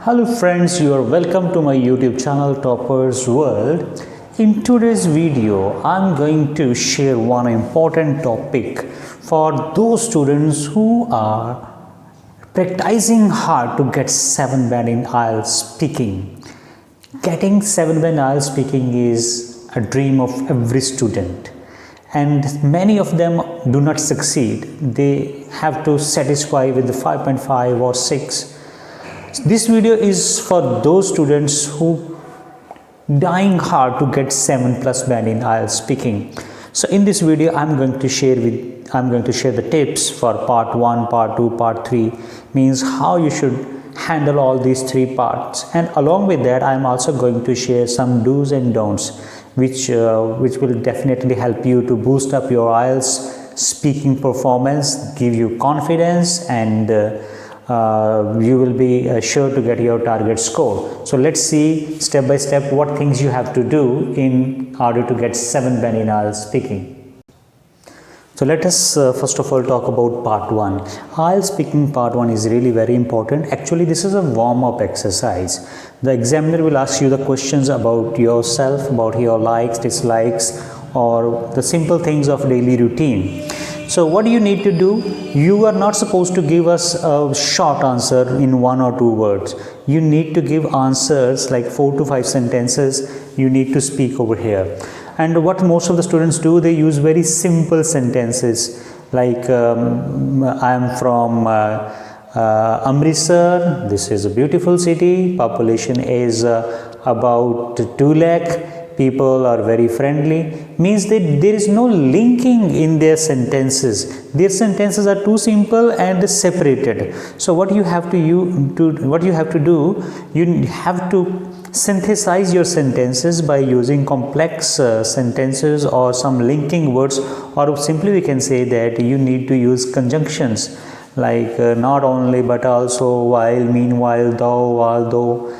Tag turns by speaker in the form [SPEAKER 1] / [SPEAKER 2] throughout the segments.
[SPEAKER 1] Hello friends, you are welcome to my YouTube channel Toppers World. In today's video, I'm going to share one important topic for those students who are practicing hard to get 7 band in IELTS speaking. Getting 7 band IELTS speaking is a dream of every student, and many of them do not succeed. They have to satisfy with the 5.5 or 6. This video is for those students who dying hard to get 7+ band in IELTS speaking. So in this video I'm going to share the tips for part 1, part 2, part 3, means how you should handle all these 3 parts, and along with that I am also going to share some do's and don'ts which will definitely help you to boost up your IELTS speaking performance, give you confidence, and you will be sure to get your target score. So let's see step by step what things you have to do in order to get 7 band in IELTS speaking. So let us first of all talk about part 1. IELTS speaking part 1 is really very important. Actually, this is a warm-up exercise. The examiner will ask you the questions about yourself, about your likes, dislikes, or the simple things of daily routine. So what do you need to do? You are not supposed to give us a short answer in 1 or 2 words. You need to give answers like 4 to 5 sentences. You need to speak over here. And what most of the students do, they use very simple sentences like I am from Amritsar. This is a beautiful city. Population is about 2 lakh. People are very friendly. Means that there is no linking in their sentences. Their sentences are too simple and separated. So what you have to do, you have to synthesize your sentences by using complex sentences or some linking words, or simply we can say that you need to use conjunctions like not only but also, while, meanwhile, though, although.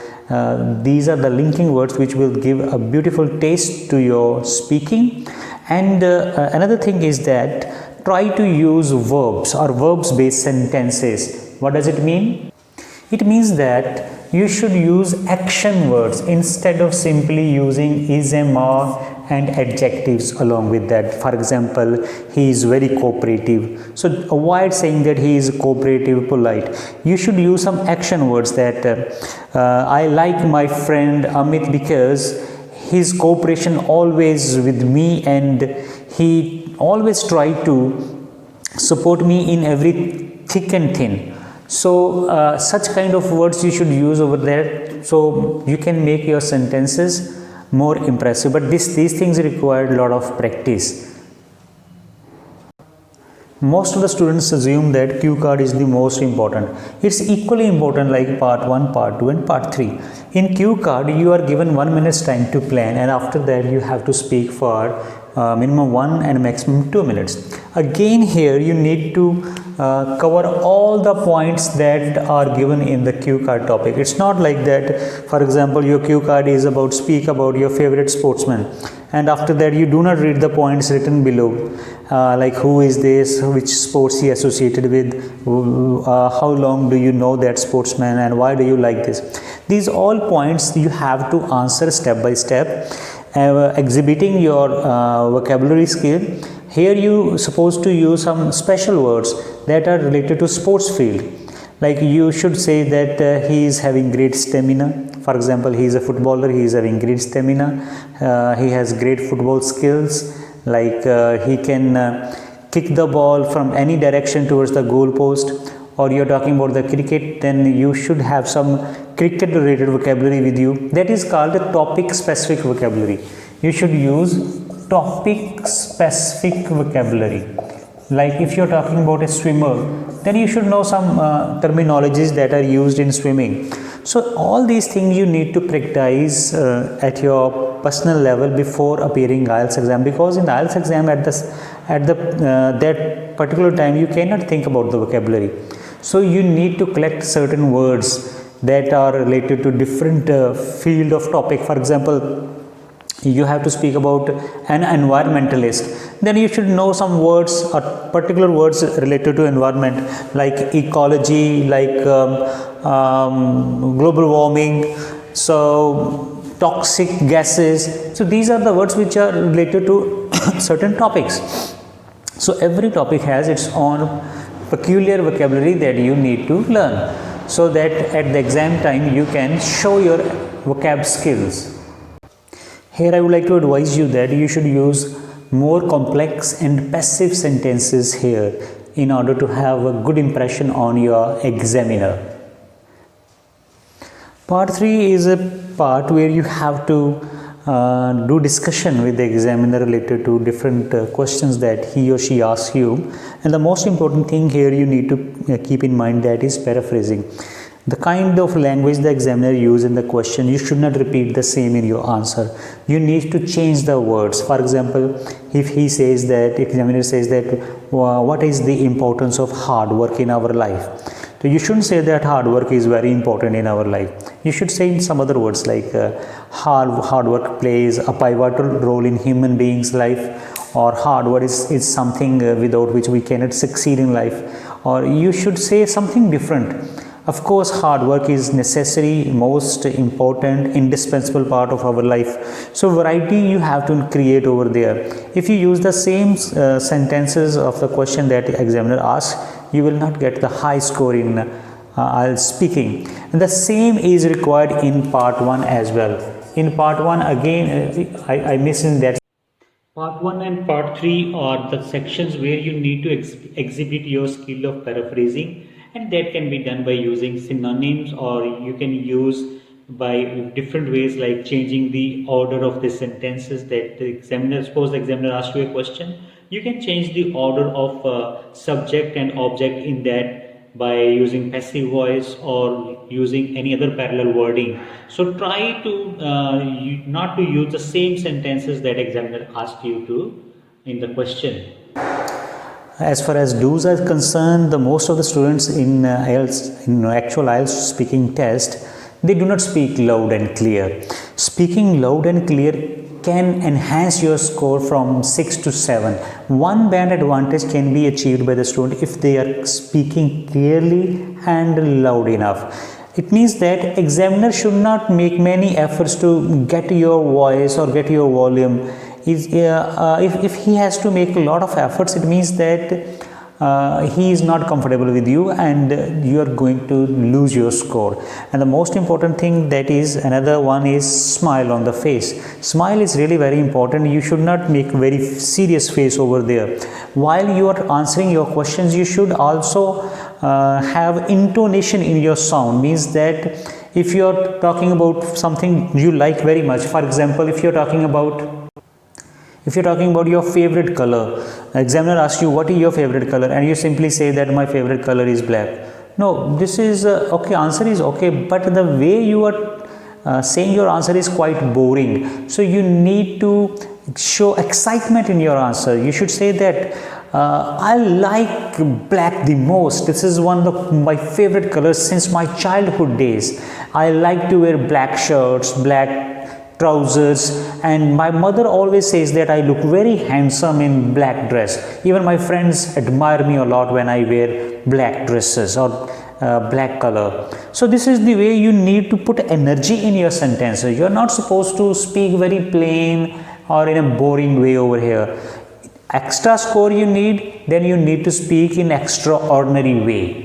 [SPEAKER 1] These are the linking words which will give a beautiful taste to your speaking. And another thing is that try to use verbs or verbs based sentences. What does it mean? It means that you should use action words instead of simply using is, am, are and adjectives along with that. For example, he is very cooperative. So avoid saying that he is cooperative, polite. You should use some action words that I like my friend Amit because his cooperation always with me, and he always try to support me in every thick and thin. So such kind of words you should use over there, so you can make your sentences more impressive. But these things require a lot of practice. Most of the students assume that cue card is the most important. It's equally important like part 1, part 2 and part 3. In cue card you are given 1 minute's time to plan, and after that you have to speak for minimum 1 and maximum 2 minutes. Again here you need to cover all the points that are given in the cue card topic. It's not like that, for example, your cue card is about speak about your favorite sportsman, and after that you do not read the points written below, like who is this, which sports he associated with, how long do you know that sportsman, and why do you like this. These all points you have to answer step by step, exhibiting your vocabulary skill. Here you supposed to use some special words that are related to sports field. Like you should say that he is having great stamina. For example, he is a footballer, he is having great stamina. He has great football skills. Like he can kick the ball from any direction towards the goal post. Or you are talking about the cricket, then you should have some cricket related vocabulary with you. That is called the topic specific vocabulary. You should use topic specific vocabulary. Like if you are talking about a swimmer, then you should know some terminologies that are used in swimming. So all these things you need to practice at your personal level before appearing IELTS exam, because in the IELTS exam at that particular time you cannot think about the vocabulary. So you need to collect certain words that are related to different field of topic. For example, you have to speak about an environmentalist, then you should know some words or particular words related to environment, like ecology, like global warming, so toxic gases. So these are the words which are related to certain topics. So every topic has its own peculiar vocabulary that you need to learn, so that at the exam time you can show your vocab skills. Here I would like to advise you that you should use more complex and passive sentences here in order to have a good impression on your examiner. Part 3 is a part where you have to do discussion with the examiner related to different questions that he or she asks you, and the most important thing here you need to keep in mind, that is paraphrasing. The kind of language the examiner uses in the question, you should not repeat the same in your answer. You need to change the words. For example, if he says that, examiner says that, what is the importance of hard work in our life? So you shouldn't say that hard work is very important in our life. You should say in some other words like hard work plays a pivotal role in human beings' life, or hard work is something without which we cannot succeed in life, or you should say something different. Of course, hard work is necessary, most important, indispensable part of our life. So variety you have to create over there. If you use the same sentences of the question that the examiner asks, you will not get the high score in IELTS speaking. And the same is required in part 1 as well. In part 1 again, I mentioned that part 1 and part 3 are the sections where you need to exhibit your skill of paraphrasing, and that can be done by using synonyms, or you can use by different ways like changing the order of the sentences that the examiner, suppose the examiner asks you a question, you can change the order of subject and object in that by using passive voice or using any other parallel wording. So try to not to use the same sentences that examiner asked you to in the question. As far as do's are concerned, the most of the students in IELTS, in actual IELTS speaking test, they do not speak loud and clear. Speaking loud and clear can enhance your score from 6 to 7. One band advantage can be achieved by the student if they are speaking clearly and loud enough. It means that examiner should not make many efforts to get your voice or get your volume. If he has to make a lot of efforts, it means that he is not comfortable with you and you are going to lose your score. And the most important thing, that is another one, is smile on the face. Smile is really very important. You should not make very serious face over there. While you are answering your questions, you should also have intonation in your sound. Means that if you are talking about something you like very much, for example, if you are talking about your favorite color, examiner asks you what is your favorite color, and you simply say that my favorite color is black. No, this is okay, answer is okay, but the way you are saying your answer is quite boring. So you need to show excitement in your answer. You should say that I like black the most. This is one of my favorite colors since my childhood days. I like to wear black shirts, black trousers, and my mother always says that I look very handsome in black dress. Even my friends admire me a lot when I wear black dresses or black color. So this is the way you need to put energy in your sentences. You are not supposed to speak very plain or in a boring way over here. Extra score you need, then you need to speak in extraordinary way.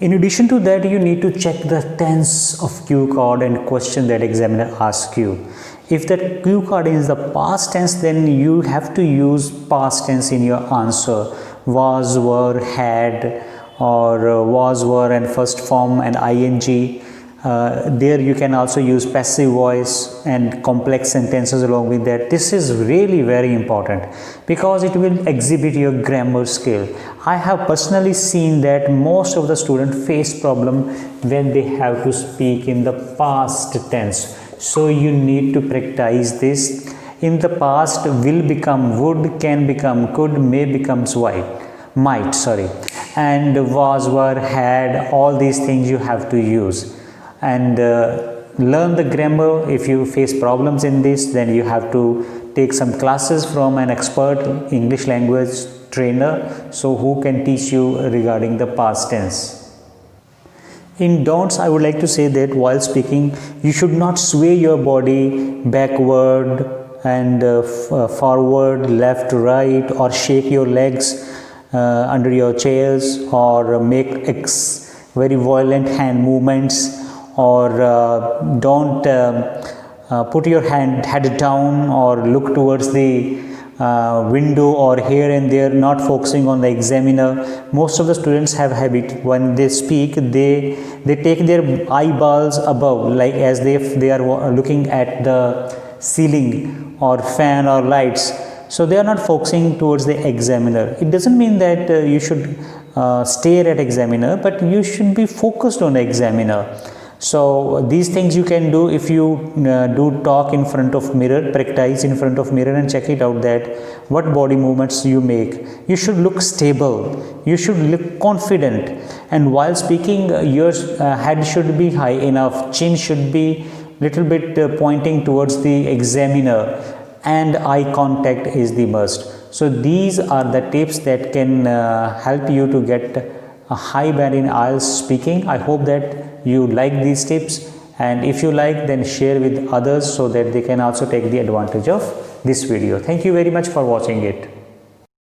[SPEAKER 1] In addition to that, you need to check the tense of cue card and question that examiner asks you. If that cue card is the past tense, then you have to use past tense in your answer. Was, were, had, or was, were and first form and ing. There you can also use passive voice and complex sentences along with that. This is really very important because it will exhibit your grammar skill. I have personally seen that most of the students face problem when they have to speak in the past tense. So you need to practice this. In the past, will become would, can become could, may becomes might, and was, were, had, all these things you have to use. And learn the grammar. If you face problems in this, then you have to take some classes from an expert English language trainer, so who can teach you regarding the past tense. In don'ts, I would like to say that while speaking, you should not sway your body backward and forward, left, right, or shake your legs under your chairs, or make very violent hand movements, or don't put your head down or look towards the window or here and there, not focusing on the examiner. Most of the students have habit when they speak, they take their eyeballs above, like as if they are looking at the ceiling or fan or lights. So they are not focusing towards the examiner. It doesn't mean that you should stare at examiner, but you should be focused on the examiner. So these things you can do if you do talk in front of mirror, practice in front of mirror, and check it out that what body movements you make. You should look stable, you should look confident, and while speaking your head should be high enough, chin should be little bit pointing towards the examiner, and eye contact is the must. So these are the tips that can help you to get a high band in IELTS speaking. I hope that you like these tips, and if you like, then share with others so that they can also take the advantage of this video. Thank you very much for watching it.